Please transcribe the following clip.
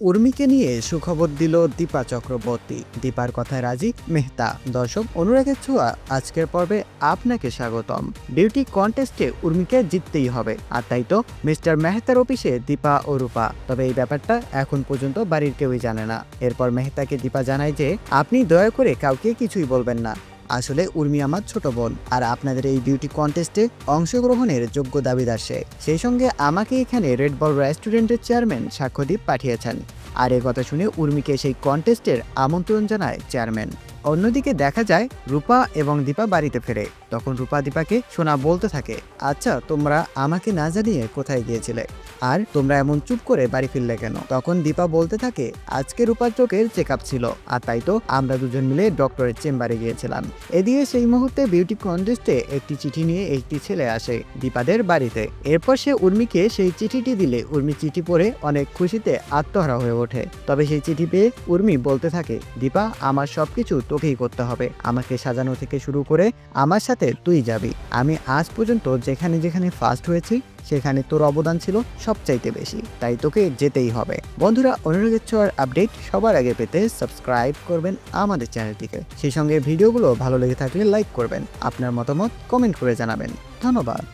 উর্মিকে নিয়ে সুখবর দিল দীপা চক্রবর্তী। দীপার কথায় রাজি মেহতা। দর্শক, অনুরাগের ছোঁয়া আজকের পর্বে আপনাকে স্বাগতম। বিউটি কন্টেস্টে উর্মিকে জিততেই হবে, আর তাই তো মিস্টার মেহতার অফিসে দীপা ও রূপা। তবে এই ব্যাপারটা এখন পর্যন্ত বাড়ির কেউই জানে না। এরপর মেহতাকে দীপা জানায় যে আপনি দয়া করে কাউকে কিছুই বলবেন না। আসলে উর্মি আমার ছোট বোন, আর আপনাদের এই বিউটি কন্টেস্টে অংশগ্রহণের যোগ্য দাবিদার সে। সেই সঙ্গে আমাকে এখানে রেড বল রেস্টুরেন্টের চেয়ারম্যান সাক্ষ্যদীপ পাঠিয়েছেন। আর এ কথা শুনে উর্মিকে সেই কন্টেস্টের আমন্ত্রণ জানায় চেয়ারম্যান। অন্যদিকে দেখা যায় রূপা এবং দীপা বাড়িতে ফেরে। তখন রূপা দীপাকে শোনা বলতে থাকে, আচ্ছা তোমরা আমাকে না জানিয়ে কোথায় গিয়েছিলে, আর তোমরা এমন চুপ করে বাড়ি ফিরলে কেন? তখন দীপা বলতে থাকে, আজকে রূপার চোখের চেক আপ ছিল, আর তাই তো আমরা দুজন মিলে ডক্টরের চেম্বারে গিয়েছিলাম। এদিকে সেই মুহূর্তে বিউটি কন্টেস্টে একটি চিঠি নিয়ে একটি ছেলে আসে দীপাদের বাড়িতে। এরপর সে উর্মিকে সেই চিঠিটি দিলে উর্মি চিঠি পড়ে অনেক খুশিতে আত্মহারা হয়ে ওঠে। তবে সেই চিঠি পেয়ে উর্মি বলতে থাকে, দীপা আমার সবকিছু তোকেই করতে হবে। আমাকে সাজানো থেকে শুরু করে আমার সাথে তুই যাবি। আমি আজ পর্যন্ত যেখানে যেখানে ফার্স্ট হয়েছি সেখানে তোর অবদান ছিল সবচাইতে বেশি, তাই তোকে যেতেই হবে। বন্ধুরা, অনুরাগের ছোঁয়ার আপডেট সবার আগে পেতে সাবস্ক্রাইব করবেন আমাদের চ্যানেলটিকে। সেই সঙ্গে ভিডিওগুলো ভালো লেগে থাকলে লাইক করবেন, আপনার মতামত কমেন্ট করে জানাবেন। ধন্যবাদ।